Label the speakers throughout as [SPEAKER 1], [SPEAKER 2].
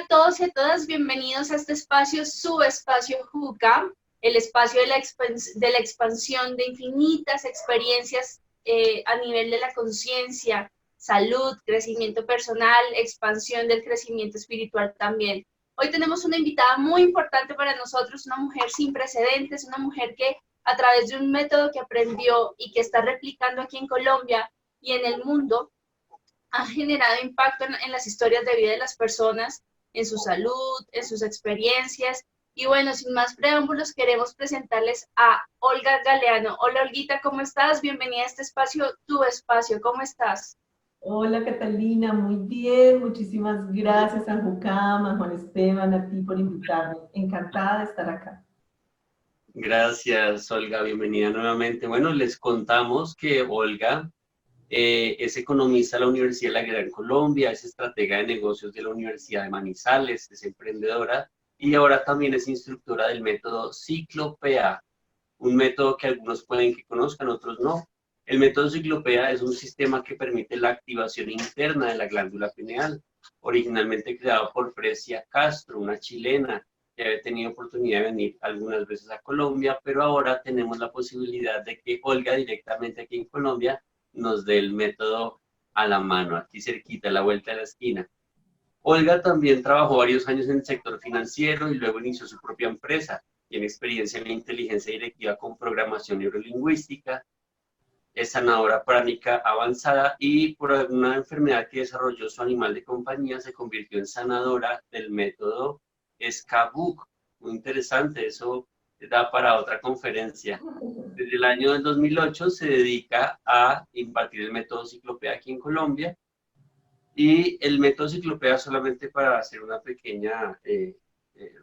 [SPEAKER 1] todos y a todas, bienvenidos a este espacio, su espacio Juca, el espacio de la expansión de infinitas experiencias a nivel de la conciencia, salud, crecimiento personal, expansión del crecimiento espiritual también. Hoy tenemos una invitada muy importante para nosotros, una mujer sin precedentes, una mujer que a través de un método que aprendió y que está replicando aquí en Colombia y en el mundo, ha generado impacto en las historias de vida de las personas, en su salud, en sus experiencias. Y bueno, sin más preámbulos, queremos presentarles a Olga Galeano. Hola, Olguita, ¿cómo estás? Bienvenida a este espacio, tu espacio. ¿Cómo estás?
[SPEAKER 2] Hola Catalina, muy bien, muchísimas gracias a Jucama, Juan Esteban, a ti por invitarme. Encantada de estar acá.
[SPEAKER 3] Gracias, Olga, bienvenida nuevamente. Bueno, les contamos que Olga es economista de la Universidad de la Gran Colombia, es estratega de negocios de la Universidad de Manizales, es emprendedora y ahora también es instructora del método Ciclopea, un método que algunos pueden que conozcan, otros no. El método Ciclopea es un sistema que permite la activación interna de la glándula pineal, originalmente creado por Fresia Castro, una chilena que había tenido oportunidad de venir algunas veces a Colombia, pero ahora tenemos la posibilidad de que Olga directamente aquí en Colombia nos dé el método a la mano, aquí cerquita, a la vuelta de la esquina. Olga también trabajó varios años en el sector financiero y luego inició su propia empresa. Tiene experiencia en la inteligencia directiva con programación neurolingüística, es sanadora pránica avanzada y por alguna enfermedad que desarrolló su animal de compañía se convirtió en sanadora del método SCABUC. Muy interesante, eso da para otra conferencia. Desde el año del 2008 se dedica a impartir el método Ciclopea aquí en Colombia. Y el método Ciclopea, solamente para hacer una pequeña,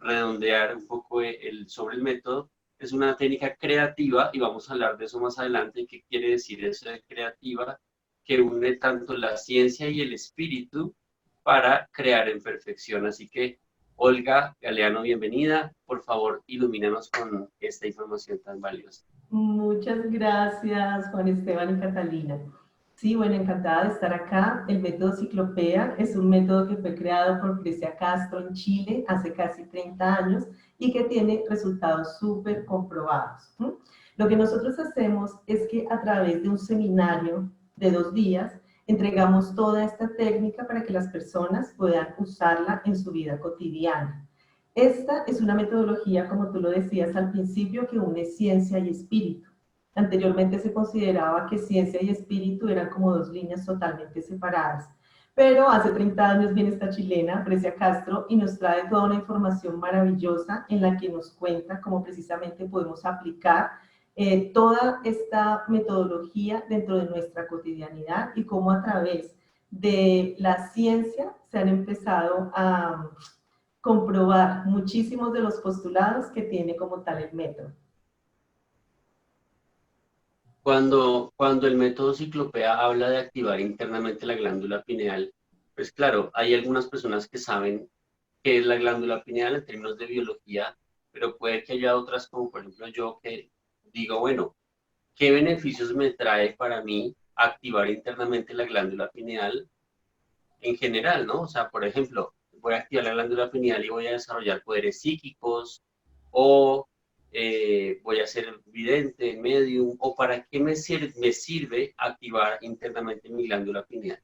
[SPEAKER 3] redondear un poco sobre el método, es una técnica creativa, y vamos a hablar de eso más adelante, qué quiere decir eso de creativa, que une tanto la ciencia y el espíritu para crear en perfección. Así que, Olga Galeano, bienvenida. Por favor, ilumínanos con esta información tan valiosa.
[SPEAKER 2] Muchas gracias Juan Esteban y Catalina. Sí, bueno, encantada de estar acá. El método Ciclopea es un método que fue creado por Fresia Castro en Chile hace casi 30 años y que tiene resultados súper comprobados. Lo que nosotros hacemos es que a través de un seminario de 2 días entregamos toda esta técnica para que las personas puedan usarla en su vida cotidiana. Esta es una metodología, como tú lo decías al principio, que une ciencia y espíritu. Anteriormente se consideraba que ciencia y espíritu eran como 2 líneas totalmente separadas. Pero hace 30 años viene esta chilena, Fresia Castro, y nos trae toda una información maravillosa en la que nos cuenta cómo precisamente podemos aplicar toda esta metodología dentro de nuestra cotidianidad y cómo a través de la ciencia se han empezado a comprobar muchísimos de los postulados que tiene como tal el método.
[SPEAKER 3] Cuando el método Ciclopea habla de activar internamente la glándula pineal, pues claro, hay algunas personas que saben qué es la glándula pineal en términos de biología, pero puede que haya otras, como por ejemplo yo, que digo, bueno, ¿qué beneficios me trae para mí activar internamente la glándula pineal en general, ¿no? O sea, por ejemplo, voy a activar la glándula pineal y voy a desarrollar poderes psíquicos, o voy a ser vidente, medium, o para qué me sirve activar internamente mi glándula pineal.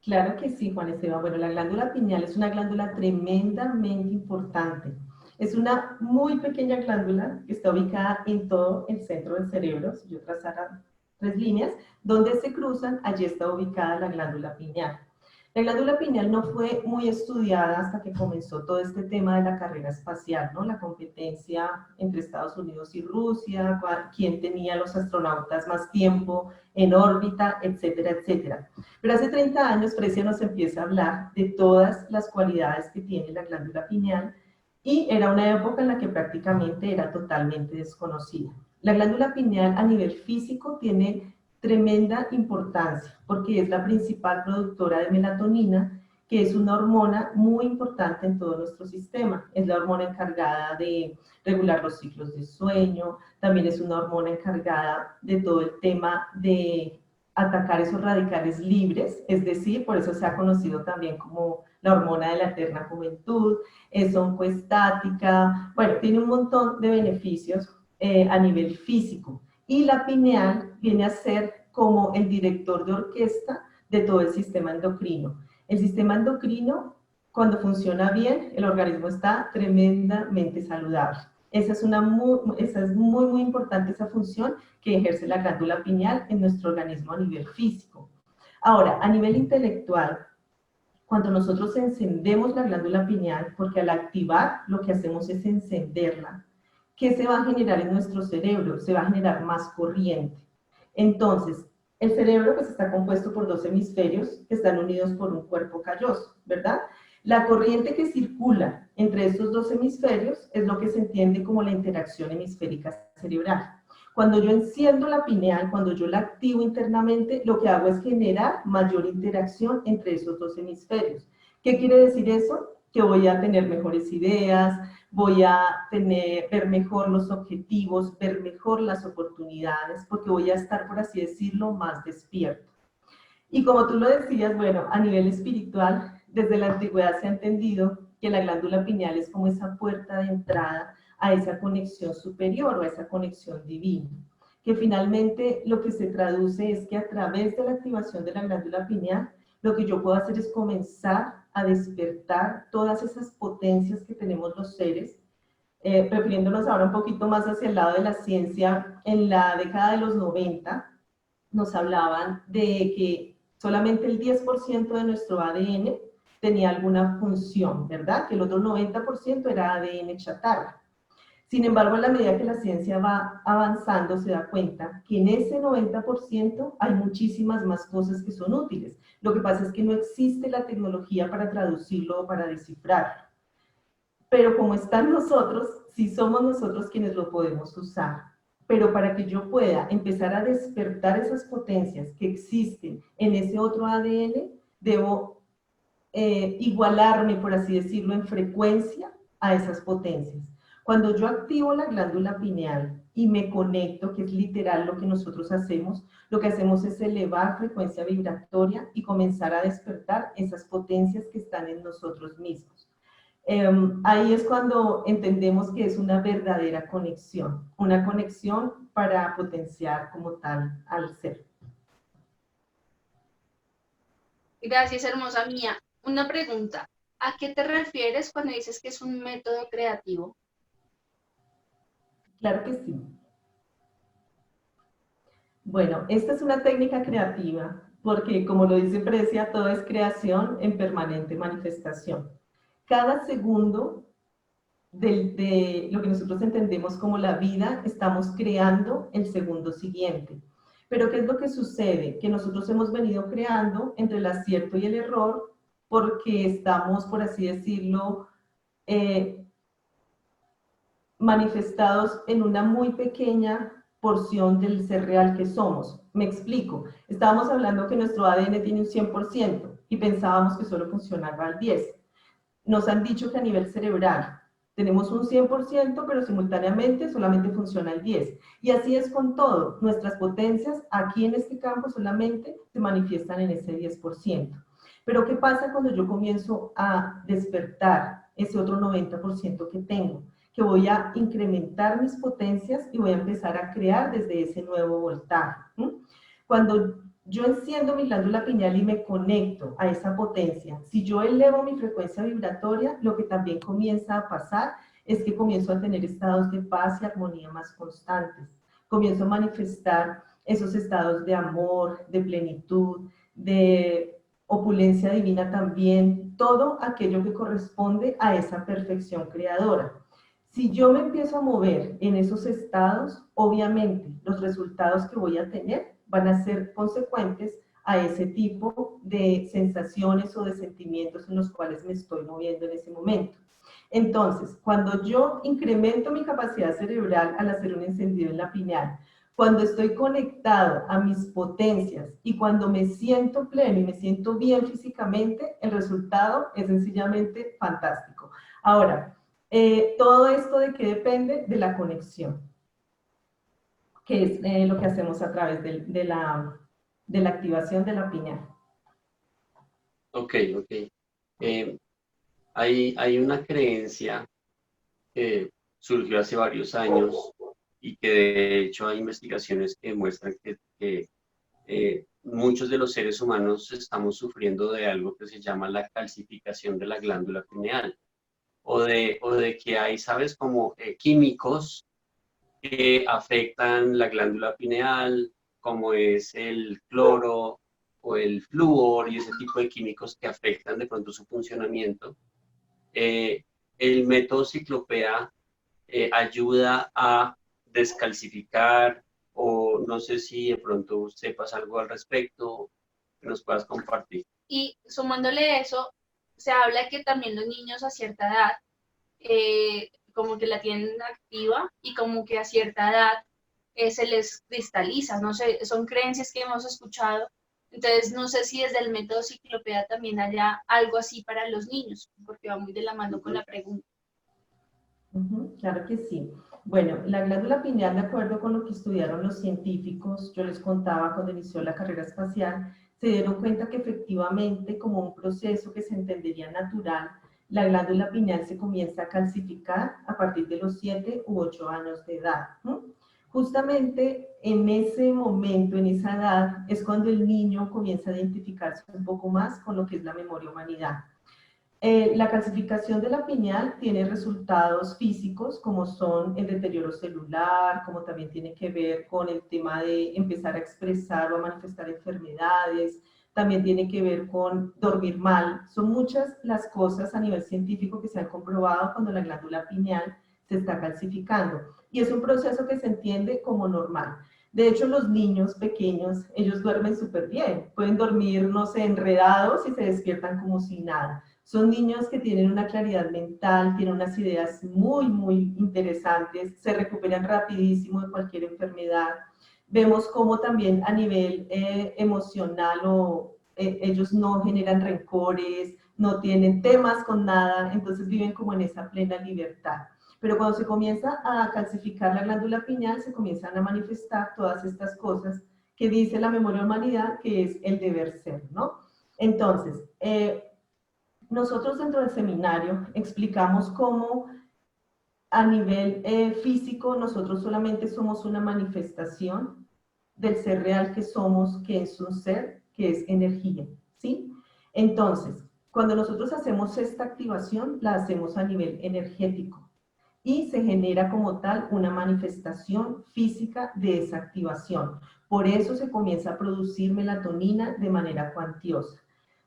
[SPEAKER 2] Claro que sí, Juan Esteban. Bueno, la glándula pineal es una glándula tremendamente importante. Es una muy pequeña glándula que está ubicada en todo el centro del cerebro. Si yo trazara 3 líneas, donde se cruzan, allí está ubicada la glándula pineal. La glándula pineal no fue muy estudiada hasta que comenzó todo este tema de la carrera espacial, ¿no? La competencia entre Estados Unidos y Rusia, quién tenía los astronautas más tiempo en órbita, etcétera, etcétera. Pero hace 30 años Fresia nos empieza a hablar de todas las cualidades que tiene la glándula pineal y era una época en la que prácticamente era totalmente desconocida. La glándula pineal a nivel físico tiene tremenda importancia porque es la principal productora de melatonina, que es una hormona muy importante en todo nuestro sistema. Es la hormona encargada de regular los ciclos de sueño, también es una hormona encargada de todo el tema de atacar esos radicales libres, es decir, por eso se ha conocido también como la hormona de la eterna juventud, es oncoestática, bueno, tiene un montón de beneficios a nivel físico. Y la pineal viene a ser como el director de orquesta de todo el sistema endocrino. El sistema endocrino, cuando funciona bien, el organismo está tremendamente saludable. Esa es muy, muy importante, esa función que ejerce la glándula pineal en nuestro organismo a nivel físico. Ahora, a nivel intelectual, cuando nosotros encendemos la glándula pineal, porque al activar lo que hacemos es encenderla, ¿qué se va a generar en nuestro cerebro? Se va a generar más corriente. Entonces, el cerebro pues está compuesto por dos hemisferios que están unidos por un cuerpo calloso, ¿verdad? La corriente que circula entre estos dos hemisferios es lo que se entiende como la interacción hemisférica cerebral. Cuando yo enciendo la pineal, cuando yo la activo internamente, lo que hago es generar mayor interacción entre esos dos hemisferios. ¿Qué quiere decir eso? Que voy a tener mejores ideas, voy a ver mejor los objetivos, ver mejor las oportunidades, porque voy a estar, por así decirlo, más despierto. Y como tú lo decías, bueno, a nivel espiritual, desde la antigüedad se ha entendido que la glándula pineal es como esa puerta de entrada a esa conexión superior o a esa conexión divina, que finalmente lo que se traduce es que a través de la activación de la glándula pineal, lo que yo puedo hacer es comenzar a despertar todas esas potencias que tenemos los seres, refiriéndonos ahora un poquito más hacia el lado de la ciencia. En la década de los 90 nos hablaban de que solamente el 10% de nuestro ADN tenía alguna función, ¿verdad? Que el otro 90% era ADN chatarra. Sin embargo, a la medida que la ciencia va avanzando, se da cuenta que en ese 90% hay muchísimas más cosas que son útiles. Lo que pasa es que no existe la tecnología para traducirlo o para descifrarlo. Pero como están nosotros, sí somos nosotros quienes lo podemos usar. Pero para que yo pueda empezar a despertar esas potencias que existen en ese otro ADN, debo igualarme, por así decirlo, en frecuencia a esas potencias. Cuando yo activo la glándula pineal y me conecto, que es literal lo que nosotros hacemos, lo que hacemos es elevar frecuencia vibratoria y comenzar a despertar esas potencias que están en nosotros mismos. Ahí es cuando entendemos que es una verdadera conexión, una conexión para potenciar como tal al ser.
[SPEAKER 1] Gracias, hermosa mía. Una pregunta. ¿A qué te refieres cuando dices que es un método creativo?
[SPEAKER 2] Claro que sí. Bueno, esta es una técnica creativa porque, como lo dice Precia, todo es creación en permanente manifestación. Cada segundo de lo que nosotros entendemos como la vida, estamos creando el segundo siguiente. Pero ¿qué es lo que sucede? Que nosotros hemos venido creando entre el acierto y el error porque estamos, por así decirlo, manifestados en una muy pequeña porción del ser real que somos. Me explico. Estábamos hablando que nuestro ADN tiene un 100% y pensábamos que solo funcionaba al 10%. Nos han dicho que a nivel cerebral tenemos un 100%, pero simultáneamente solamente funciona el 10%. Y así es con todo. Nuestras potencias aquí en este campo solamente se manifiestan en ese 10%. Pero ¿qué pasa cuando yo comienzo a despertar ese otro 90% que tengo? Que voy a incrementar mis potencias y voy a empezar a crear desde ese nuevo voltaje. Cuando yo enciendo mi glándula pineal y me conecto a esa potencia, si yo elevo mi frecuencia vibratoria, lo que también comienza a pasar es que comienzo a tener estados de paz y armonía más constantes. Comienzo a manifestar esos estados de amor, de plenitud, de opulencia divina también, todo aquello que corresponde a esa perfección creadora. Si yo me empiezo a mover en esos estados, obviamente los resultados que voy a tener van a ser consecuentes a ese tipo de sensaciones o de sentimientos en los cuales me estoy moviendo en ese momento. Entonces, cuando yo incremento mi capacidad cerebral al hacer un encendido en la pineal, cuando estoy conectado a mis potencias y cuando me siento pleno y me siento bien físicamente, el resultado es sencillamente fantástico. Ahora, todo esto de qué depende de la conexión, que es lo que hacemos a través de de la activación de la pineal.
[SPEAKER 3] Ok, ok. Hay una creencia que surgió hace varios años y que de hecho hay investigaciones que muestran que muchos de los seres humanos estamos sufriendo de algo que se llama la calcificación de la glándula pineal o de que hay, ¿sabes? Como químicos que afectan la glándula pineal, como es el cloro o el flúor y ese tipo de químicos que afectan de pronto su funcionamiento. El método Ciclopea ayuda a descalcificar o no sé si de pronto sepas algo al respecto que nos puedas compartir.
[SPEAKER 1] Y sumándole eso, se habla que también los niños a cierta edad como que la tienen activa y como que a cierta edad se les cristaliza, no sé, son creencias que hemos escuchado. Entonces, no sé si desde el método Ciclopea también haya algo así para los niños, porque va muy de la mano con la pregunta.
[SPEAKER 2] Claro que sí. Bueno, la glándula pineal, de acuerdo con lo que estudiaron los científicos, yo les contaba cuando inició la carrera espacial, se dieron cuenta que efectivamente, como un proceso que se entendería natural, la glándula pineal se comienza a calcificar a partir de los 7 u 8 años de edad. Justamente en ese momento, en esa edad, es cuando el niño comienza a identificarse un poco más con lo que es la memoria humanidad. La calcificación de la pineal tiene resultados físicos como son el deterioro celular, como también tiene que ver con el tema de empezar a expresar o a manifestar enfermedades, también tiene que ver con dormir mal. Son muchas las cosas a nivel científico que se han comprobado cuando la glándula pineal se está calcificando. Y es un proceso que se entiende como normal. De hecho, los niños pequeños, ellos duermen súper bien. Pueden dormir, no sé, enredados y se despiertan como si nada. Son niños que tienen una claridad mental, tienen unas ideas muy, muy interesantes, se recuperan rapidísimo de cualquier enfermedad. Vemos cómo también a nivel emocional ellos no generan rencores, no tienen temas con nada, entonces viven como en esa plena libertad. Pero cuando se comienza a calcificar la glándula pineal, se comienzan a manifestar todas estas cosas que dice la memoria humanidad, que es el deber ser, ¿no? Entonces, nosotros dentro del seminario explicamos cómo a nivel físico nosotros solamente somos una manifestación del ser real que somos, que es un ser, que es energía, ¿sí? Entonces, cuando nosotros hacemos esta activación, la hacemos a nivel energético y se genera como tal una manifestación física de esa activación. Por eso se comienza a producir melatonina de manera cuantiosa.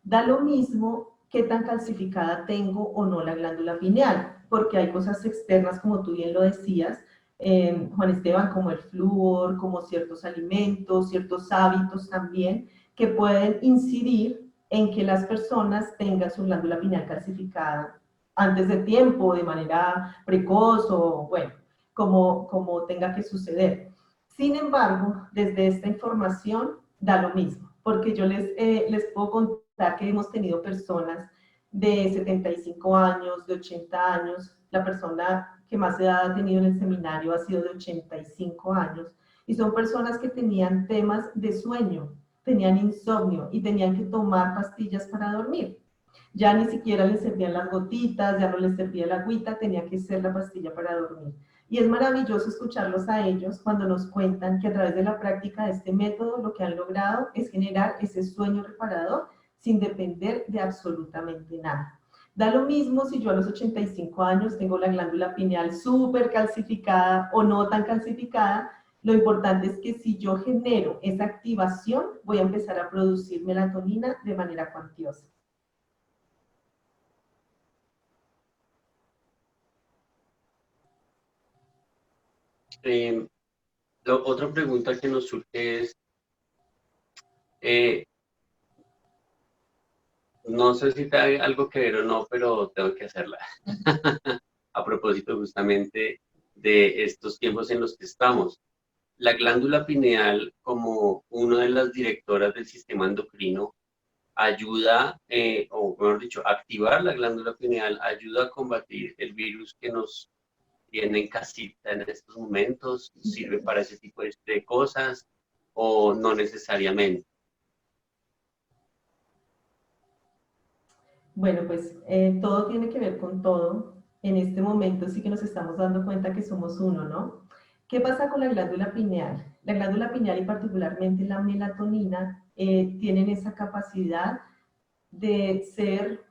[SPEAKER 2] Da lo mismo qué tan calcificada tengo o no la glándula pineal, porque hay cosas externas, como tú bien lo decías, Juan Esteban, como el flúor, como ciertos alimentos, ciertos hábitos también, que pueden incidir en que las personas tengan su glándula pineal calcificada antes de tiempo, de manera precoz o, bueno, como tenga que suceder. Sin embargo, desde esta información da lo mismo, porque yo les puedo contar que hemos tenido personas de 75 años, de 80 años, la persona que más edad ha tenido en el seminario ha sido de 85 años, y son personas que tenían temas de sueño, tenían insomnio y tenían que tomar pastillas para dormir. Ya ni siquiera les servían las gotitas, ya no les servía la agüita, tenía que ser la pastilla para dormir. Y es maravilloso escucharlos a ellos cuando nos cuentan que a través de la práctica de este método lo que han logrado es generar ese sueño reparador sin depender de absolutamente nada. Da lo mismo si yo a los 85 años tengo la glándula pineal súper calcificada o no tan calcificada. Lo importante es que si yo genero esa activación, voy a empezar a producir melatonina de manera cuantiosa.
[SPEAKER 3] Otra pregunta que nos surge es, eh, no sé si tiene algo que ver o no, pero tengo que hacerla. A propósito justamente de estos tiempos en los que estamos. La glándula pineal, como una de las directoras del sistema endocrino, ayuda, o mejor dicho, activar la glándula pineal ayuda a combatir el virus que nos tiene en casita en estos momentos, sirve para ese tipo de cosas o no necesariamente.
[SPEAKER 2] Bueno, pues todo tiene que ver con todo. En este momento sí que nos estamos dando cuenta que somos uno, ¿no? ¿Qué pasa con la glándula pineal? La glándula pineal y particularmente la melatonina tienen esa capacidad de ser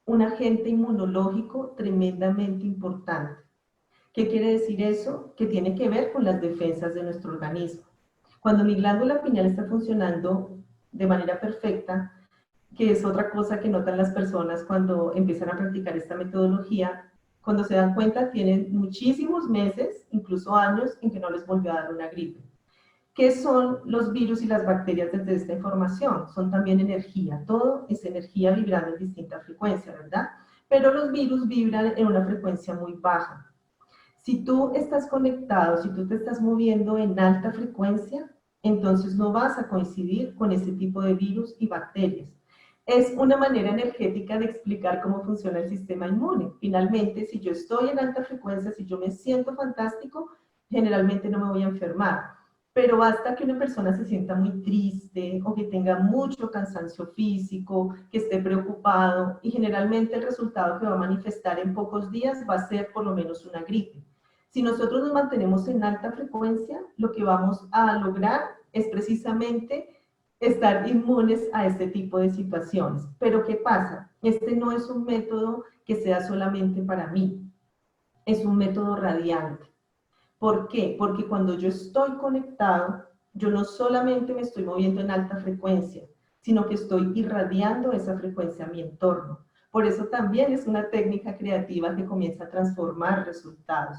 [SPEAKER 2] un agente inmunológico tremendamente importante. ¿Qué quiere decir eso? Que tiene que ver con las defensas de nuestro organismo. Cuando mi glándula pineal está funcionando de manera perfecta, que es otra cosa que notan las personas cuando empiezan a practicar esta metodología, cuando se dan cuenta tienen muchísimos meses, incluso años, en que no les volvió a dar una gripe. ¿Qué son los virus y las bacterias desde esta información? Son también energía, todo es energía vibrando en distinta frecuencia, ¿verdad? Pero los virus vibran en una frecuencia muy baja. Si tú estás conectado, si tú te estás moviendo en alta frecuencia, entonces no vas a coincidir con ese tipo de virus y bacterias. Es una manera energética de explicar cómo funciona el sistema inmune. Finalmente, si yo estoy en alta frecuencia, si yo me siento fantástico, generalmente no me voy a enfermar. Pero basta que una persona se sienta muy triste o que tenga mucho cansancio físico, que esté preocupado, y generalmente el resultado que va a manifestar en pocos días va a ser por lo menos una gripe. Si nosotros nos mantenemos en alta frecuencia, lo que vamos a lograr es precisamente estar inmunes a este tipo de situaciones. Pero ¿qué pasa? Este no es un método que sea solamente para mí, es un método radiante. ¿Por qué? Porque cuando yo estoy conectado, yo no solamente me estoy moviendo en alta frecuencia, sino que estoy irradiando esa frecuencia a mi entorno. Por eso también es una técnica creativa que comienza a transformar resultados.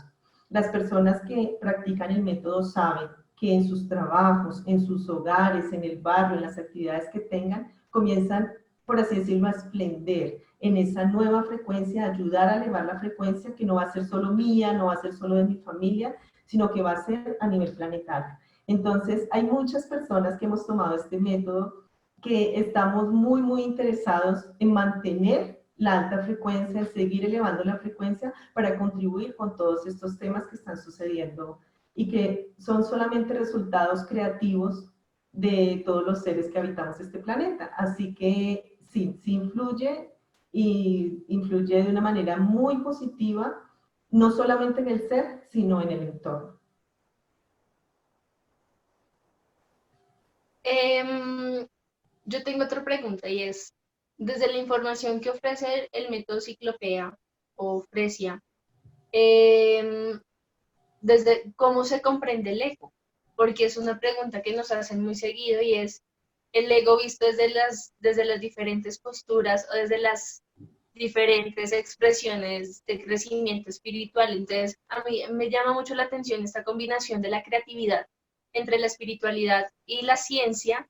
[SPEAKER 2] Las personas que practican el método saben que en sus trabajos, en sus hogares, en el barrio, en las actividades que tengan, comienzan, por así decirlo, a esplender en esa nueva frecuencia, ayudar a elevar la frecuencia que no va a ser solo mía, no va a ser solo de mi familia, sino que va a ser a nivel planetario. Entonces, hay muchas personas que hemos tomado este método que estamos muy, muy interesados en mantener la alta frecuencia, en seguir elevando la frecuencia para contribuir con todos estos temas que están sucediendo y que son solamente resultados creativos de todos los seres que habitamos este planeta. Así que sí, sí influye y influye de una manera muy positiva, no solamente en el ser, sino en el entorno.
[SPEAKER 1] Yo tengo otra pregunta y es, desde la información que ofrece el método Ciclopea o Fresia, em, desde cómo se comprende el ego, porque es una pregunta que nos hacen muy seguido y es el ego visto desde las diferentes posturas o desde las diferentes expresiones de crecimiento espiritual. Entonces, a mí me llama mucho la atención esta combinación de la creatividad entre la espiritualidad y la ciencia,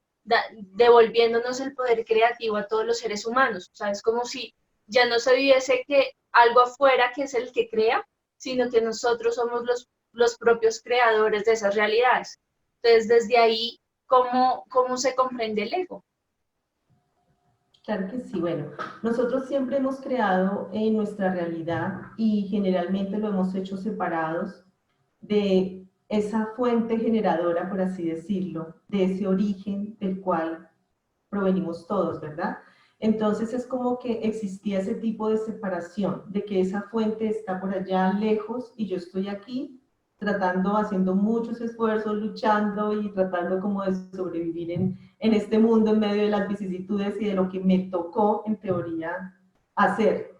[SPEAKER 1] devolviéndonos el poder creativo a todos los seres humanos. O sea, es como si ya no se viese que algo afuera que es el que crea, sino que nosotros somos los propios creadores de esas realidades. Entonces, desde ahí, ¿cómo se comprende el ego?
[SPEAKER 2] Claro que sí, bueno, nosotros siempre hemos creado en nuestra realidad y generalmente lo hemos hecho separados de esa fuente generadora, por así decirlo, de ese origen del cual provenimos todos, ¿verdad? Entonces es como que existía ese tipo de separación, de que esa fuente está por allá lejos y yo estoy aquí tratando, haciendo muchos esfuerzos, luchando y tratando como de sobrevivir en este mundo en medio de las vicisitudes y de lo que me tocó en teoría hacer.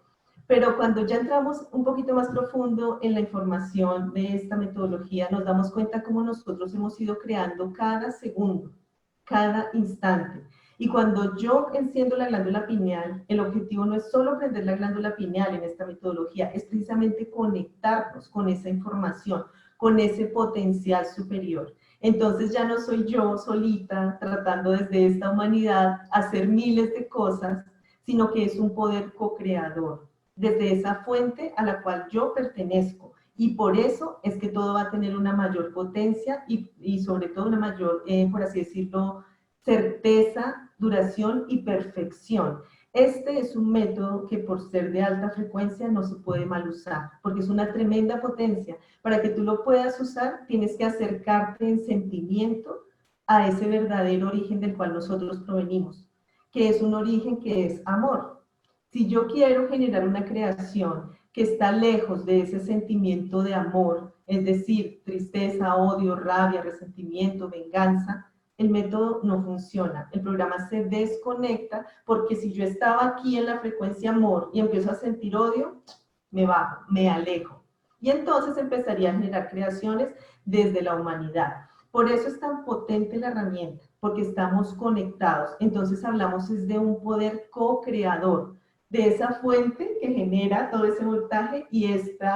[SPEAKER 2] Pero cuando ya entramos un poquito más profundo en la información de esta metodología, nos damos cuenta cómo nosotros hemos ido creando cada segundo, cada instante. Y cuando yo enciendo la glándula pineal, el objetivo no es solo prender la glándula pineal en esta metodología, es precisamente conectarnos con esa información, con ese potencial superior. Entonces ya no soy yo solita tratando desde esta humanidad hacer miles de cosas, sino que es un poder co-creador, desde esa fuente a la cual yo pertenezco. Y por eso es que todo va a tener una mayor potencia y sobre todo una mayor, por así decirlo, certeza, duración y perfección. Este es un método que por ser de alta frecuencia no se puede mal usar, porque es una tremenda potencia. Para que tú lo puedas usar, tienes que acercarte en sentimiento a ese verdadero origen del cual nosotros provenimos, que es un origen que es amor. Si yo quiero generar una creación que está lejos de ese sentimiento de amor, es decir, tristeza, odio, rabia, resentimiento, venganza, el método no funciona. El programa se desconecta porque si yo estaba aquí en la frecuencia amor y empiezo a sentir odio, me bajo, me alejo. Y entonces empezaría a generar creaciones desde la humanidad. Por eso es tan potente la herramienta, porque estamos conectados. Entonces hablamos es de un poder co-creador, de esa fuente que genera todo ese voltaje y este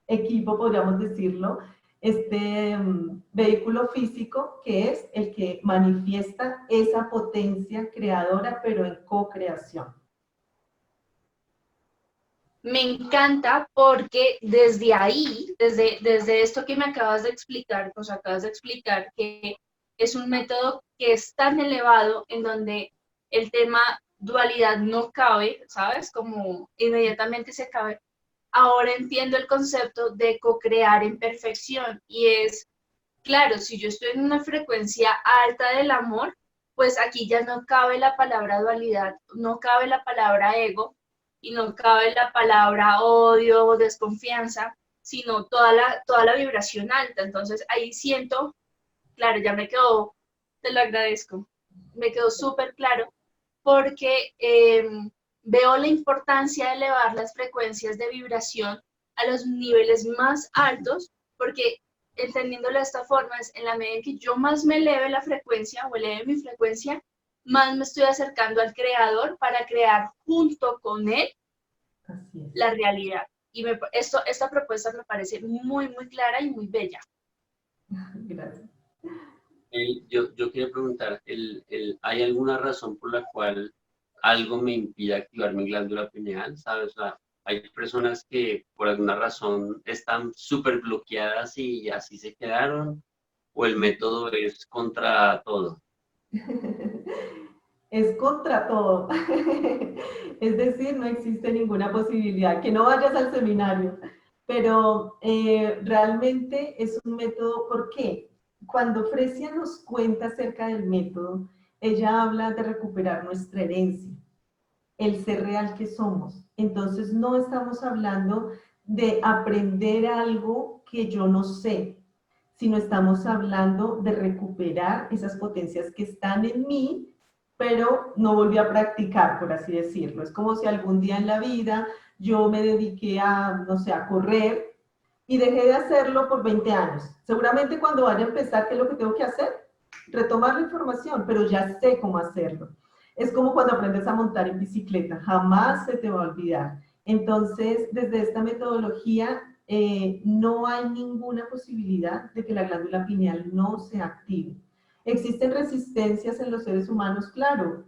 [SPEAKER 2] equipo, podríamos decirlo, este vehículo físico que es el que manifiesta esa potencia creadora, pero en co-creación.
[SPEAKER 1] Me encanta porque desde ahí, desde esto que me acabas de explicar, nos acabas de explicar que es un método que es tan elevado en donde el tema dualidad no cabe, ¿sabes? Como inmediatamente se cabe. Ahora entiendo el concepto de co-crear en perfección y es, claro, si yo estoy en una frecuencia alta del amor, pues aquí ya no cabe la palabra dualidad, no cabe la palabra ego, y no cabe la palabra odio o desconfianza, sino toda la vibración alta. Entonces ahí siento, claro, ya me quedó, te lo agradezco, me quedó súper claro porque veo la importancia de elevar las frecuencias de vibración a los niveles más altos, porque entendiéndolo de esta forma es en la medida en que yo más me eleve la frecuencia o eleve mi frecuencia, más me estoy acercando al creador para crear junto con él la realidad. Y esta propuesta me parece muy, muy clara y muy bella.
[SPEAKER 2] Gracias.
[SPEAKER 3] Yo quería preguntar, ¿hay alguna razón por la cual algo me impide activar mi glándula pineal? ¿Sabes? O sea, hay personas que por alguna razón están súper bloqueadas y así se quedaron, o el método es contra todo.
[SPEAKER 2] Es contra todo. Es decir, no existe ninguna posibilidad. Que no vayas al seminario. Pero realmente es un método, ¿por qué? Cuando Fresia nos cuenta acerca del método, ella habla de recuperar nuestra herencia, el ser real que somos. Entonces no estamos hablando de aprender algo que yo no sé, sino estamos hablando de recuperar esas potencias que están en mí, pero no volví a practicar, por así decirlo. Es como si algún día en la vida yo me dediqué a, no sé, a correr y dejé de hacerlo por 20 años. Seguramente cuando vaya a empezar, ¿qué es lo que tengo que hacer? Retomar la información, pero ya sé cómo hacerlo. Es como cuando aprendes a montar en bicicleta, jamás se te va a olvidar. Entonces, desde esta metodología, no hay ninguna posibilidad de que la glándula pineal no se active. Existen resistencias en los seres humanos, claro,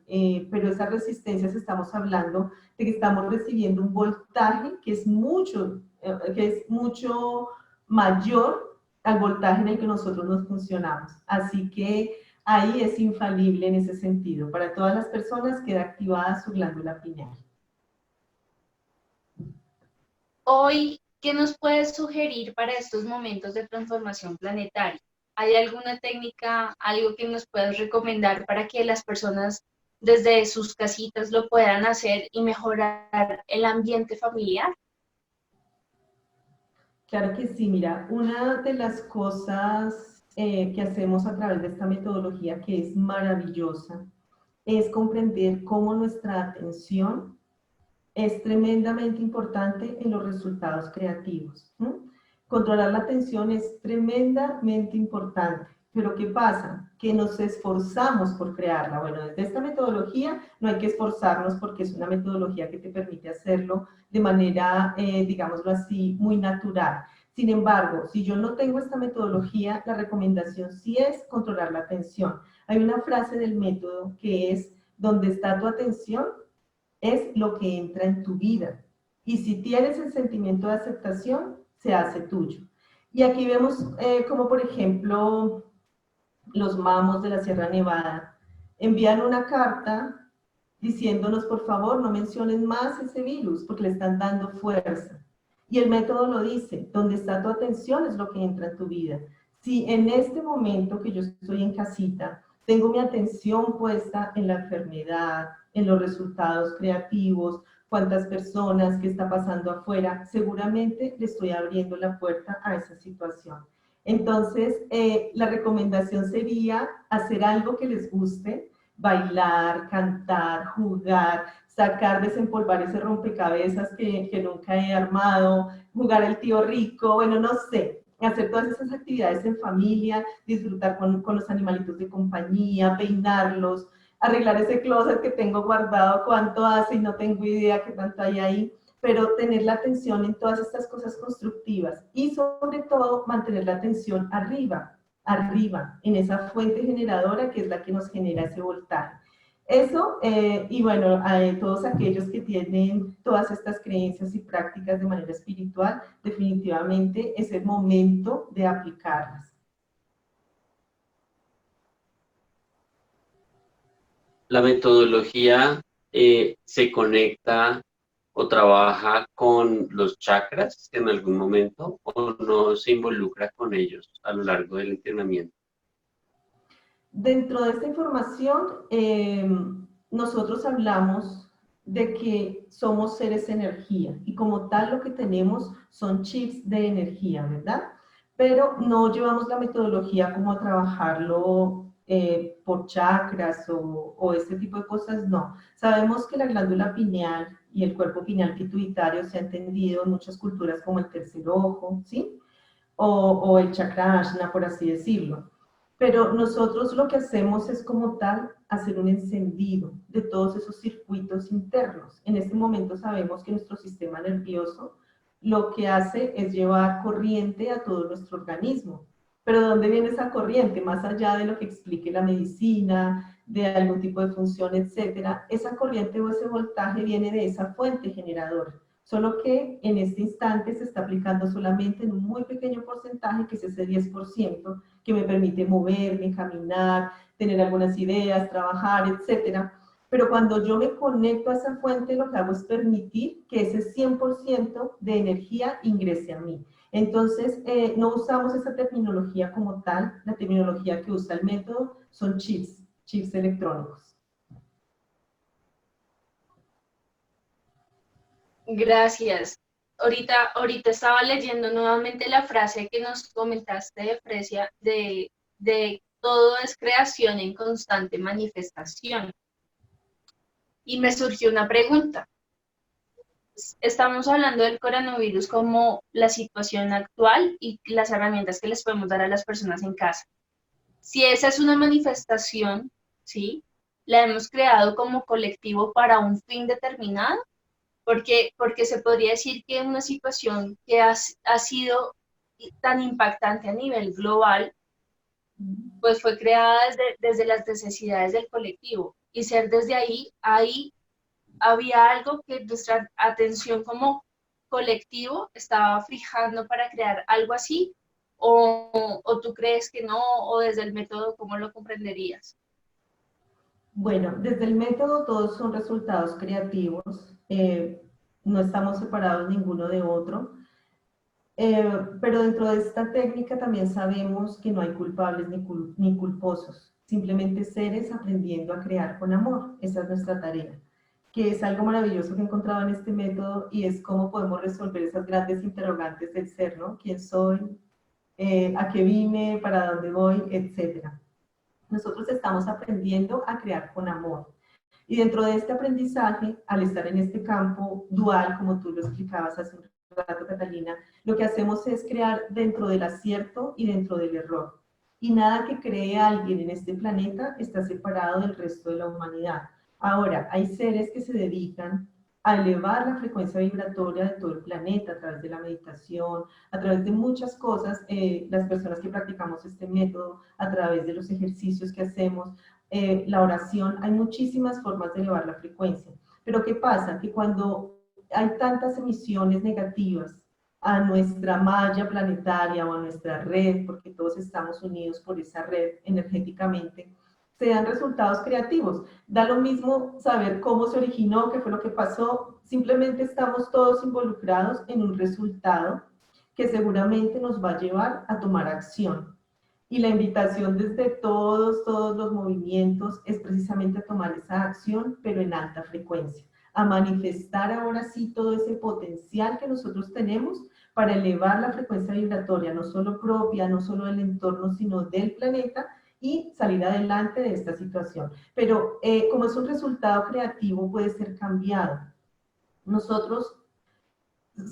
[SPEAKER 2] pero esas resistencias estamos hablando de que estamos recibiendo un voltaje que es mucho mayor al voltaje en el que nosotros nos funcionamos. Así que ahí es infalible en ese sentido. Para todas las personas queda activada su glándula pineal.
[SPEAKER 1] Hoy, ¿qué nos puedes sugerir para estos momentos de transformación planetaria? ¿Hay alguna técnica, algo que nos puedas recomendar para que las personas desde sus casitas lo puedan hacer y mejorar el ambiente familiar?
[SPEAKER 2] Claro que sí, mira, una de las cosas que hacemos a través de esta metodología que es maravillosa es comprender cómo nuestra atención es tremendamente importante en los resultados creativos. Controlar la atención es tremendamente importante, pero ¿qué pasa? Que nos esforzamos por crearla. Bueno, desde esta metodología no hay que esforzarnos porque es una metodología que te permite hacerlo de manera, digámoslo así, muy natural. Sin embargo, si yo no tengo esta metodología, la recomendación sí es controlar la atención. Hay una frase del método que es, donde está tu atención, es lo que entra en tu vida. Y si tienes el sentimiento de aceptación, se hace tuyo. Y aquí vemos como, por ejemplo, los mamos de la Sierra Nevada envían una carta diciéndonos, por favor, no mencionen más ese virus porque le están dando fuerza. Y el método lo dice, donde está tu atención es lo que entra en tu vida. Si en este momento que yo estoy en casita, tengo mi atención puesta en la enfermedad, en los resultados creativos, cuántas personas, qué está pasando afuera, seguramente le estoy abriendo la puerta a esa situación. Entonces, la recomendación sería hacer algo que les guste, bailar, cantar, jugar, sacar, desempolvar ese rompecabezas que nunca he armado, jugar el tío rico, bueno, no sé, hacer todas esas actividades en familia, disfrutar con los animalitos de compañía, peinarlos, arreglar ese closet que tengo guardado, cuánto hace y no tengo idea qué tanto hay ahí, pero tener la atención en todas estas cosas constructivas y sobre todo mantener la atención arriba, en esa fuente generadora que es la que nos genera ese voltaje. Eso, y bueno, todos aquellos que tienen todas estas creencias y prácticas de manera espiritual, definitivamente es el momento de aplicarlas.
[SPEAKER 3] La metodología se conecta o trabaja con los chakras en algún momento o no se involucra con ellos a lo largo del entrenamiento.
[SPEAKER 2] Dentro de esta información, nosotros hablamos de que somos seres de energía y como tal lo que tenemos son chips de energía, ¿verdad? Pero no llevamos la metodología como a trabajarlo por chakras o este tipo de cosas, no. Sabemos que la glándula pineal y el cuerpo pineal pituitario se ha entendido en muchas culturas como el tercer ojo, ¿sí? O el chakra Ajna, por así decirlo. Pero nosotros lo que hacemos es como tal hacer un encendido de todos esos circuitos internos. En este momento sabemos que nuestro sistema nervioso lo que hace es llevar corriente a todo nuestro organismo. Pero ¿de dónde viene esa corriente? Más allá de lo que explique la medicina, de algún tipo de función, etcétera, esa corriente o ese voltaje viene de esa fuente generadora. Solo que en este instante se está aplicando solamente en un muy pequeño porcentaje, que es ese 10%, que me permite moverme, caminar, tener algunas ideas, trabajar, etcétera. Pero cuando yo me conecto a esa fuente, lo que hago es permitir que ese 100% de energía ingrese a mí. Entonces, no usamos esa terminología como tal, la terminología que usa el método son chips electrónicos.
[SPEAKER 1] Gracias. Ahorita estaba leyendo nuevamente la frase que nos comentaste de Fresia, de todo es creación en constante manifestación. Y me surgió una pregunta. Estamos hablando del coronavirus como la situación actual y las herramientas que les podemos dar a las personas en casa. Si esa es una manifestación, ¿sí? La hemos creado como colectivo para un fin determinado, porque se podría decir que una situación que ha sido tan impactante a nivel global, pues fue creada desde las necesidades del colectivo, y ser desde ahí había algo que nuestra atención como colectivo estaba fijando para crear algo así, o tú crees que no, o desde el método, ¿cómo lo comprenderías?
[SPEAKER 2] Bueno, desde el método todos son resultados creativos, no estamos separados ninguno de otro, pero dentro de esta técnica también sabemos que no hay culpables ni culposos, simplemente seres aprendiendo a crear con amor. Esa es nuestra tarea, que es algo maravilloso que he encontrado en este método, y es cómo podemos resolver esas grandes interrogantes del ser, ¿no? ¿Quién soy? ¿A qué vine? ¿Para dónde voy? Etcétera. Nosotros estamos aprendiendo a crear con amor. Y dentro de este aprendizaje, al estar en este campo dual, como tú lo explicabas hace un rato, Catalina, lo que hacemos es crear dentro del acierto y dentro del error. Y nada que cree alguien en este planeta está separado del resto de la humanidad. Ahora, hay seres que se dedican a elevar la frecuencia vibratoria de todo el planeta a través de la meditación, a través de muchas cosas, las personas que practicamos este método, a través de los ejercicios que hacemos, la oración, hay muchísimas formas de elevar la frecuencia. Pero ¿qué pasa? Que cuando hay tantas emisiones negativas a nuestra malla planetaria o a nuestra red, porque todos estamos unidos por esa red energéticamente, se dan resultados creativos. Da lo mismo saber cómo se originó, qué fue lo que pasó, simplemente estamos todos involucrados en un resultado que seguramente nos va a llevar a tomar acción. Y la invitación desde todos los movimientos es precisamente a tomar esa acción, pero en alta frecuencia, a manifestar ahora sí todo ese potencial que nosotros tenemos para elevar la frecuencia vibratoria, no solo propia, no solo del entorno, sino del planeta, y salir adelante de esta situación. Pero como es un resultado creativo, puede ser cambiado. Nosotros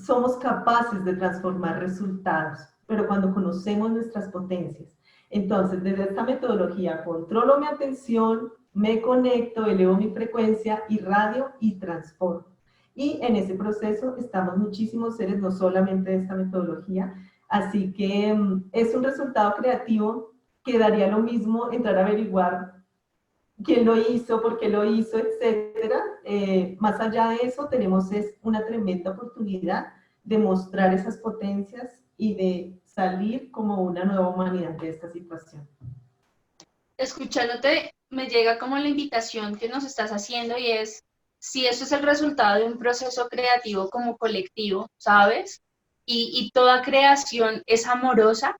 [SPEAKER 2] somos capaces de transformar resultados, pero cuando conocemos nuestras potencias. Entonces, desde esta metodología, controlo mi atención, me conecto, elevo mi frecuencia, irradio y transformo. Y en ese proceso estamos muchísimos seres, no solamente de esta metodología, así que es un resultado creativo que daría lo mismo entrar a averiguar quién lo hizo, por qué lo hizo, etcétera. Más allá de eso, tenemos una tremenda oportunidad de mostrar esas potencias y de salir como una nueva humanidad de esta situación.
[SPEAKER 1] Escuchándote, me llega como la invitación que nos estás haciendo y es, si esto es el resultado de un proceso creativo como colectivo, ¿sabes? Y toda creación es amorosa,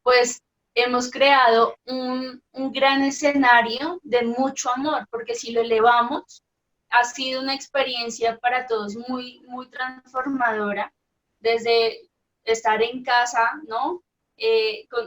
[SPEAKER 1] pues hemos creado un gran escenario de mucho amor, porque si lo elevamos, ha sido una experiencia para todos muy, muy transformadora, desde estar en casa, ¿no?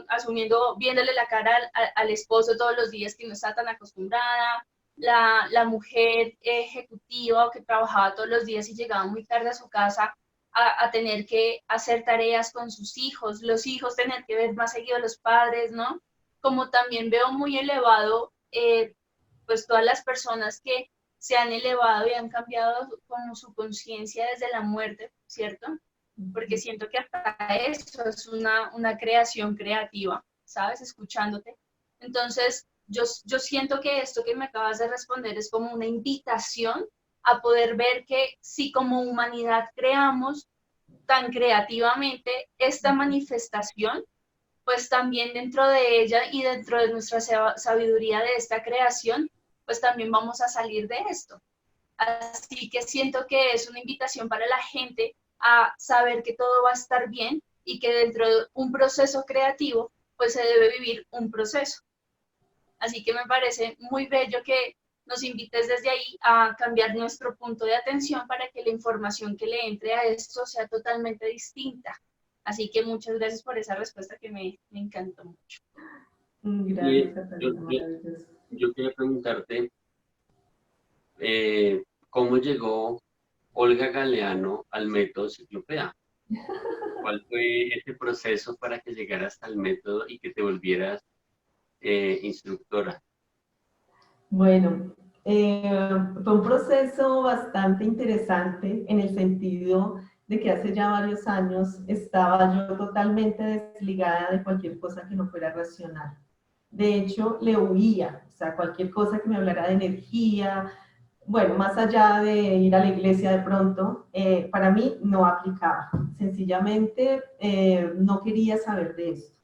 [SPEAKER 1] Asumiendo, viéndole la cara al esposo todos los días que no está tan acostumbrada, la mujer ejecutiva que trabajaba todos los días y llegaba muy tarde a su casa a tener que hacer tareas con sus hijos, los hijos tener que ver más seguido a los padres, ¿no? Como también veo muy elevado, pues todas las personas que se han elevado y han cambiado como su conciencia desde la muerte, ¿cierto? Porque siento que hasta eso es una creación creativa, ¿sabes? Escuchándote. Entonces, yo siento que esto que me acabas de responder es como una invitación a poder ver que si como humanidad creamos tan creativamente esta manifestación, pues también dentro de ella y dentro de nuestra sabiduría de esta creación, pues también vamos a salir de esto. Así que siento que es una invitación para la gente a saber que todo va a estar bien y que dentro de un proceso creativo, pues se debe vivir un proceso. Así que me parece muy bello que nos invites desde ahí a cambiar nuestro punto de atención para que la información que le entre a esto sea totalmente distinta. Así que muchas gracias por esa respuesta que me encantó mucho.
[SPEAKER 2] Gracias, Catalina, maravilloso.
[SPEAKER 3] Yo quería preguntarte, ¿cómo llegó Olga Galeano al método Ciclopea? ¿Cuál fue ese proceso para que llegaras al método y que te volvieras instructora?
[SPEAKER 2] Bueno, fue un proceso bastante interesante en el sentido de que hace ya varios años estaba yo totalmente desligada de cualquier cosa que no fuera racional. De hecho, le huía, o sea, cualquier cosa que me hablara de energía, bueno, más allá de ir a la iglesia de pronto, para mí no aplicaba. Sencillamente no quería saber de esto.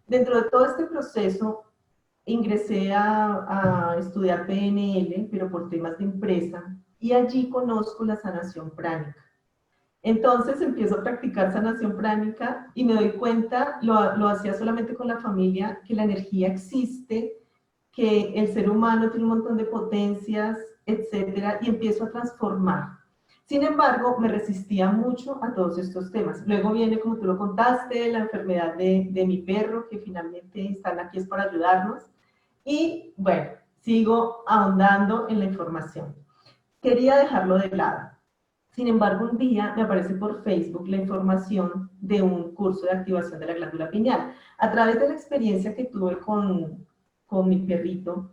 [SPEAKER 2] Dentro de todo este proceso, ingresé a estudiar PNL, pero por temas de empresa, y allí conozco la sanación pránica. Entonces empiezo a practicar sanación pránica y me doy cuenta, lo hacía solamente con la familia, que la energía existe, que el ser humano tiene un montón de potencias, etcétera, y empiezo a transformar. Sin embargo, me resistía mucho a todos estos temas. Luego viene, como tú lo contaste, la enfermedad de mi perro, que finalmente están aquí es para ayudarnos. Y bueno, sigo ahondando en la información. Quería dejarlo de lado. Sin embargo, un día me aparece por Facebook la información de un curso de activación de la glándula pineal. A través de la experiencia que tuve con mi perrito,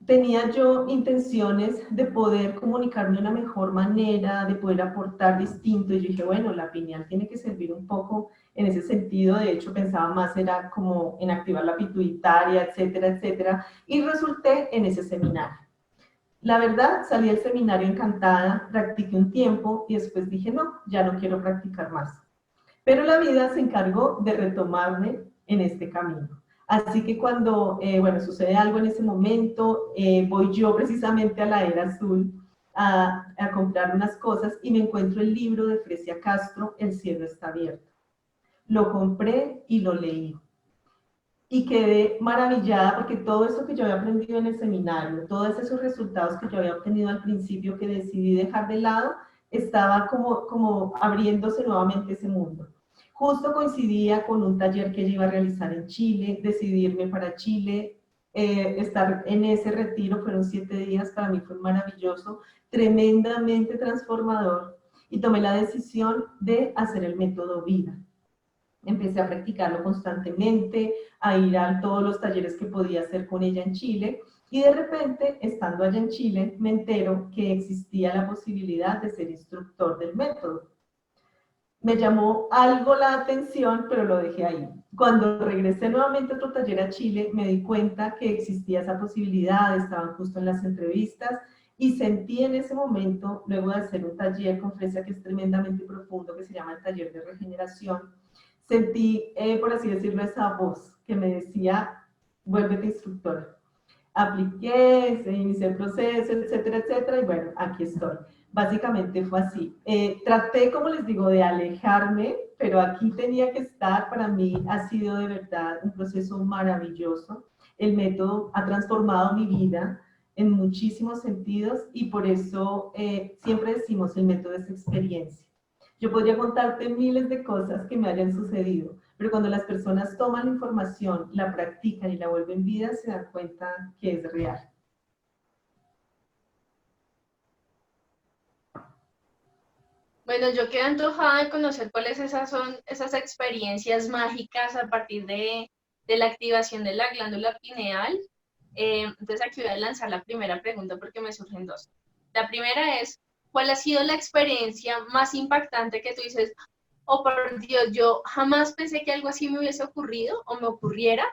[SPEAKER 2] tenía yo intenciones de poder comunicarme de una mejor manera, de poder aportar distinto, y yo dije, bueno, la pineal tiene que servir un poco en ese sentido. De hecho pensaba más era como en activar la pituitaria, etcétera, etcétera, y resulté en ese seminario. La verdad, salí del seminario encantada, practiqué un tiempo y después dije, no, ya no quiero practicar más. Pero la vida se encargó de retomarme en este camino. Así que cuando, bueno, sucede algo en ese momento, voy yo precisamente a la Era Azul a comprar unas cosas y me encuentro el libro de Fresia Castro, El cielo está abierto. Lo compré y lo leí. y quedé maravillada porque todo eso que yo había aprendido en el seminario, todos esos resultados que yo había obtenido al principio que decidí dejar de lado, estaba como abriéndose nuevamente ese mundo. Justo coincidía con un taller que yo iba a realizar en Chile, decidirme para Chile, estar en ese retiro, fueron 7 días, para mí fue maravilloso, tremendamente transformador, y tomé la decisión de hacer el método vida. Empecé a practicarlo constantemente, a ir a todos los talleres que podía hacer con ella en Chile, y de repente, estando allá en Chile, me entero que existía la posibilidad de ser instructor del método. Me llamó algo la atención, pero lo dejé ahí. Cuando regresé nuevamente a otro taller a Chile, me di cuenta que existía esa posibilidad, estaban justo en las entrevistas, y sentí en ese momento, luego de hacer un taller con Fresia que es tremendamente profundo, que se llama el taller de regeneración, sentí, por así decirlo, esa voz que me decía, vuélvete instructora. Apliqué, se inició el proceso, etcétera, etcétera, y bueno, aquí estoy. Básicamente fue así. Traté, como les digo, de alejarme, pero aquí tenía que estar. Para mí ha sido de verdad un proceso maravilloso. El método ha transformado mi vida en muchísimos sentidos y por eso siempre decimos el método es experiencia. Yo podría contarte miles de cosas que me hayan sucedido, pero cuando las personas toman la información, la practican y la vuelven vida, se dan cuenta que es real.
[SPEAKER 1] Bueno, yo quedé antojada de conocer cuáles son esas experiencias mágicas a partir de la activación de la glándula pineal. Entonces aquí voy a lanzar la primera pregunta porque me surgen dos. La primera es, ¿cuál ha sido la experiencia más impactante que tú dices, oh por Dios, yo jamás pensé que algo así me hubiese ocurrido o me ocurriera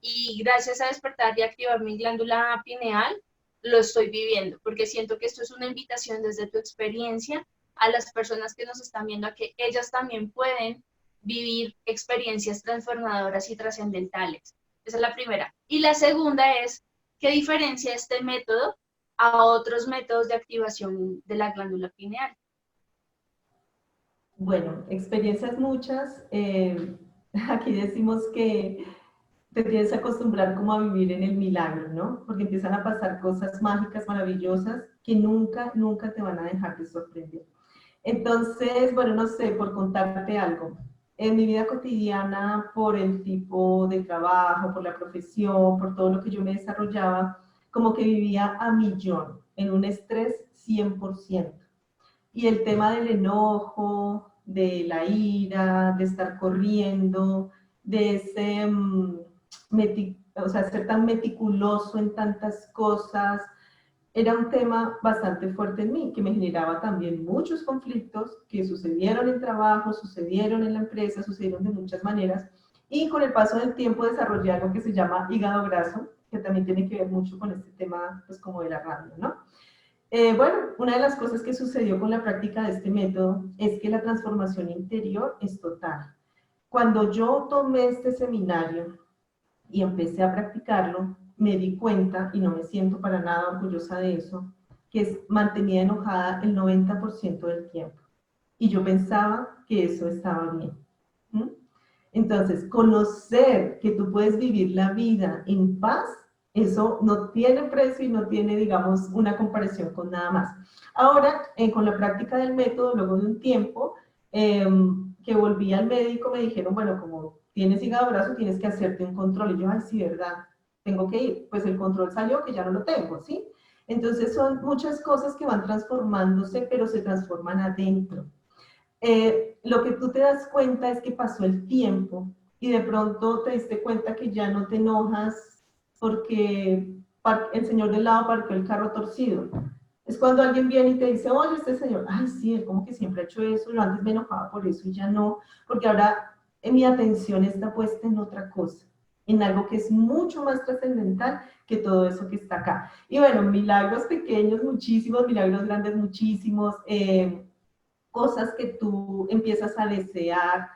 [SPEAKER 1] y gracias a despertar y activar mi glándula pineal lo estoy viviendo? Porque siento que esto es una invitación desde tu experiencia a las personas que nos están viendo a que ellas también pueden vivir experiencias transformadoras y trascendentales. Esa es la primera. Y la segunda es, ¿qué diferencia este método a otros métodos de activación de la glándula pineal?
[SPEAKER 2] Bueno, experiencias muchas. Aquí decimos que te tienes que acostumbrar como a vivir en el milagro, ¿no? Porque empiezan a pasar cosas mágicas, maravillosas, que nunca, nunca te van a dejar de sorprender. Entonces, bueno, no sé, por contarte algo. En mi vida cotidiana, por el tipo de trabajo, por la profesión, por todo lo que yo me desarrollaba, como que vivía a millón, en un estrés 100%. Y el tema del enojo, de la ira, de estar corriendo, de ese, o sea, ser tan meticuloso en tantas cosas, era un tema bastante fuerte en mí, que me generaba también muchos conflictos que sucedieron en trabajo, sucedieron en la empresa, sucedieron de muchas maneras. Y con el paso del tiempo desarrollé algo que se llama hígado graso, que también tiene que ver mucho con este tema, pues como de la rabia, ¿no? Bueno, una de las cosas que sucedió con la práctica de este método es que la transformación interior es total. Cuando yo tomé este seminario y empecé a practicarlo, me di cuenta, y no me siento para nada orgullosa de eso, que mantenía enojada el 90% del tiempo. Y yo pensaba que eso estaba bien. ¿Mm? Entonces, conocer que tú puedes vivir la vida en paz, eso no tiene precio y no tiene, digamos, una comparación con nada más. Ahora, con la práctica del método, luego de un tiempo, que volví al médico, me dijeron, bueno, como tienes hígado graso, tienes que hacerte un control. Y yo, ay, sí, ¿verdad? Tengo que ir. Pues el control salió, que ya no lo tengo, ¿sí? Entonces son muchas cosas que van transformándose, pero se transforman adentro. Lo que tú te das cuenta es que pasó el tiempo y de pronto te diste cuenta que ya no te enojas porque el señor del lado parqueó el carro torcido. Es cuando alguien viene y te dice, oye, este señor, ay, sí, él como que siempre ha hecho eso, yo antes me enojaba por eso y ya no, porque ahora mi atención está puesta en otra cosa, en algo que es mucho más trascendental que todo eso que está acá. Y bueno, milagros pequeños, muchísimos, milagros grandes, muchísimos, cosas que tú empiezas a desear,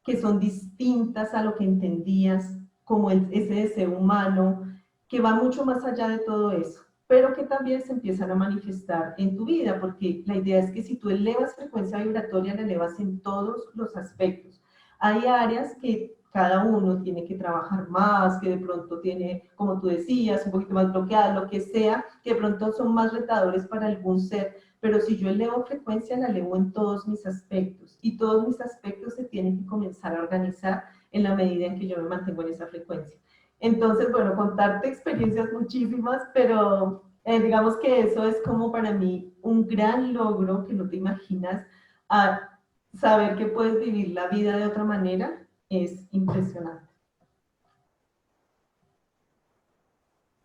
[SPEAKER 2] que son distintas a lo que entendías, como ese deseo humano, que va mucho más allá de todo eso, pero que también se empiezan a manifestar en tu vida, porque la idea es que si tú elevas frecuencia vibratoria, la elevas en todos los aspectos. Hay áreas que cada uno tiene que trabajar más, que de pronto tiene, como tú decías, un poquito más bloqueado, lo que sea, que de pronto son más retadores para algún ser, pero si yo elevo frecuencia, la elevo en todos mis aspectos, y todos mis aspectos se tienen que comenzar a organizar en la medida en que yo me mantengo en esa frecuencia. Entonces, bueno, contarte experiencias muchísimas, pero digamos que eso es como para mí un gran logro que no te imaginas, a saber que puedes vivir la vida de otra manera es impresionante.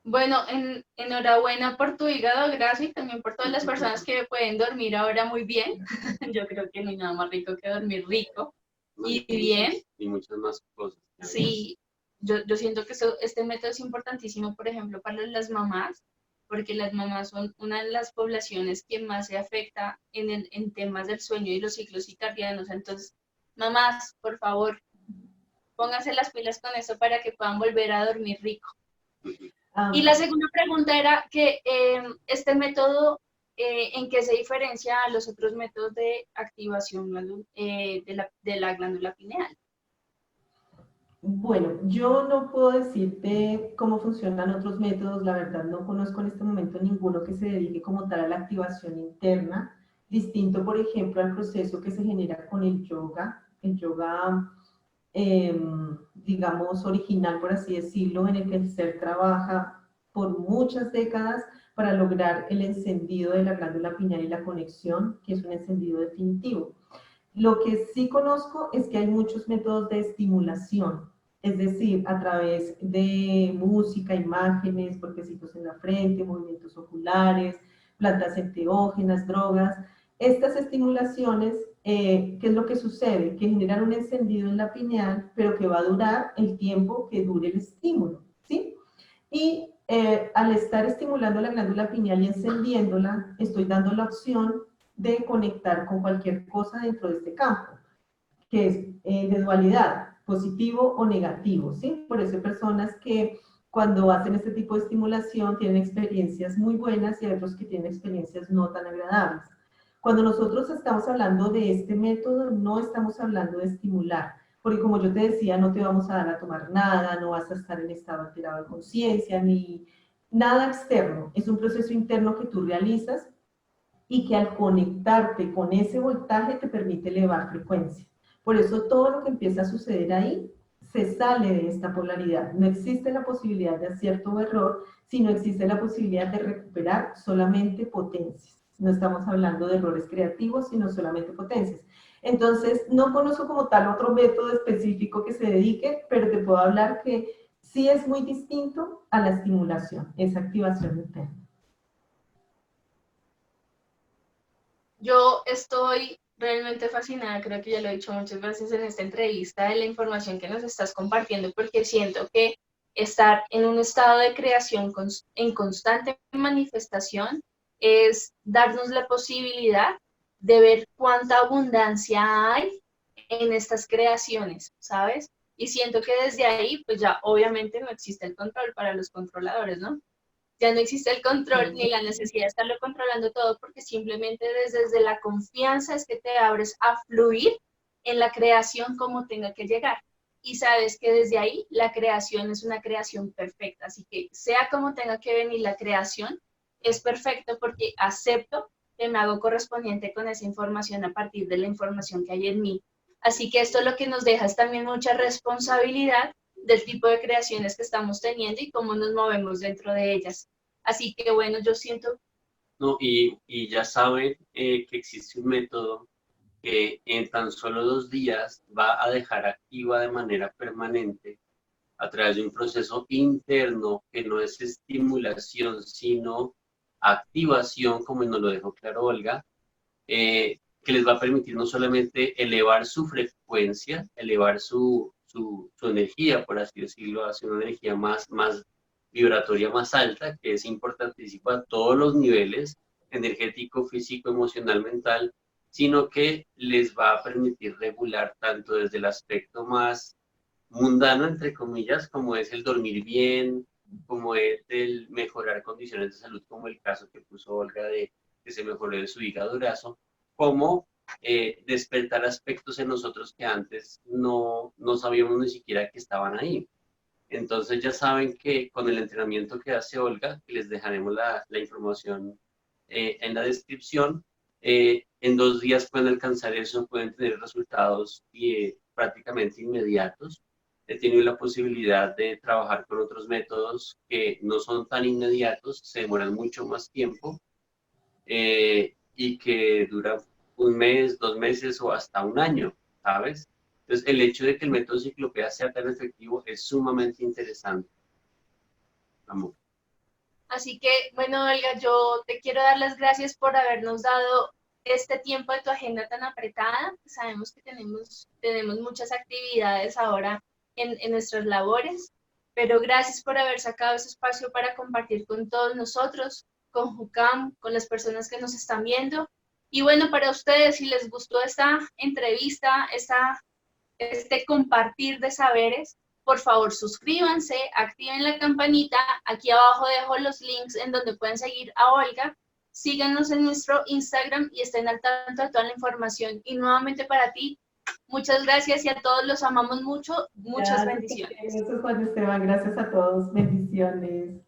[SPEAKER 1] Bueno, enhorabuena por tu hígado graso y también por todas las personas que pueden dormir ahora muy bien. Yo creo que no hay nada más rico que dormir rico y bien.
[SPEAKER 3] Y muchas más cosas.
[SPEAKER 1] Sí, yo siento que este método es importantísimo, por ejemplo, para las mamás, porque las mamás son una de las poblaciones que más se afecta en temas del sueño y los ciclos circadianos. Entonces, mamás, por favor, pónganse las pilas con eso para que puedan volver a dormir rico. Y la segunda pregunta era que este método, ¿en qué se diferencia a los otros métodos de activación de la glándula pineal?
[SPEAKER 2] Bueno, yo no puedo decirte cómo funcionan otros métodos, la verdad no conozco en este momento ninguno que se dedique como tal a la activación interna, distinto por ejemplo al proceso que se genera con el yoga digamos original por así decirlo, en el que el ser trabaja por muchas décadas para lograr el encendido de la glándula pineal y la conexión, que es un encendido definitivo. Lo que sí conozco es que hay muchos métodos de estimulación, es decir, a través de música, imágenes, golpecitos en la frente, movimientos oculares, plantas enteógenas, drogas. Estas estimulaciones, ¿qué es lo que sucede? Que generan un encendido en la pineal, pero que va a durar el tiempo que dure el estímulo, ¿sí? Y al estar estimulando la glándula pineal y encendiéndola, estoy dando la opción de conectar con cualquier cosa dentro de este campo, que es de dualidad, positivo o negativo, ¿sí? Por eso hay personas que cuando hacen este tipo de estimulación tienen experiencias muy buenas y hay otros que tienen experiencias no tan agradables. Cuando nosotros estamos hablando de este método, no estamos hablando de estimular, porque como yo te decía, no te vamos a dar a tomar nada, no vas a estar en estado alterado de conciencia, ni nada externo. Es un proceso interno que tú realizas y que al conectarte con ese voltaje te permite elevar frecuencia. Por eso todo lo que empieza a suceder ahí se sale de esta polaridad. No existe la posibilidad de acierto o error, sino existe la posibilidad de recuperar solamente potencias. No estamos hablando de errores creativos, sino solamente potencias. Entonces, no conozco como tal otro método específico que se dedique, pero te puedo hablar que sí es muy distinto a la estimulación, esa activación interna.
[SPEAKER 1] Yo estoy realmente fascinada, creo que ya lo he dicho muchas veces en esta entrevista, de la información que nos estás compartiendo, porque siento que estar en un estado de creación en constante manifestación es darnos la posibilidad de ver cuánta abundancia hay en estas creaciones, ¿sabes? Y siento que desde ahí, pues ya obviamente no existe el control para los controladores, ¿no? Ya no existe el control ni la necesidad de estarlo controlando todo porque simplemente desde la confianza es que te abres a fluir en la creación como tenga que llegar. Y sabes que desde ahí la creación es una creación perfecta. Así que sea como tenga que venir la creación, es perfecto porque acepto que me hago correspondiente con esa información a partir de la información que hay en mí. Así que esto lo que nos deja es también mucha responsabilidad del tipo de creaciones que estamos teniendo y cómo nos movemos dentro de ellas. Así que bueno, yo siento...
[SPEAKER 3] No, y ya saben que existe un método que en tan solo 2 días va a dejar activa de manera permanente a través de un proceso interno que no es estimulación, sino activación, como nos lo dejó claro Olga, que les va a permitir no solamente elevar su frecuencia, elevar su energía, por así decirlo, hacia una energía más vibratoria, más alta, que es importantísimo a todos los niveles, energético, físico, emocional, mental, sino que les va a permitir regular tanto desde el aspecto más mundano, entre comillas, como es el dormir bien, como es el mejorar condiciones de salud, como el caso que puso Olga de que se mejoró de su hígado graso, como despertar aspectos en nosotros que antes no sabíamos ni siquiera que estaban ahí. Entonces ya saben que con el entrenamiento que hace Olga, que les dejaremos la información en la descripción, en 2 días pueden alcanzar eso, pueden tener resultados prácticamente inmediatos. He tenido la posibilidad de trabajar con otros métodos que no son tan inmediatos, se demoran mucho más tiempo y que duran 1 mes, 2 meses o hasta 1 año, ¿sabes? Entonces, el hecho de que el método Ciclopea sea tan efectivo es sumamente interesante. Amor.
[SPEAKER 1] Así que, bueno, Olga, yo te quiero dar las gracias por habernos dado este tiempo de tu agenda tan apretada. Sabemos que tenemos muchas actividades ahora en nuestras labores, pero gracias por haber sacado ese espacio para compartir con todos nosotros, con JUCAM, con las personas que nos están viendo. Y bueno, para ustedes, si les gustó esta entrevista, este compartir de saberes, por favor suscríbanse, activen la campanita. Aquí abajo dejo los links en donde pueden seguir a Olga. Síganos en nuestro Instagram y estén al tanto de toda la información. Y nuevamente para ti, muchas gracias y a todos los amamos mucho. Muchas bendiciones.
[SPEAKER 2] Eso es Juan Esteban, gracias a todos, bendiciones.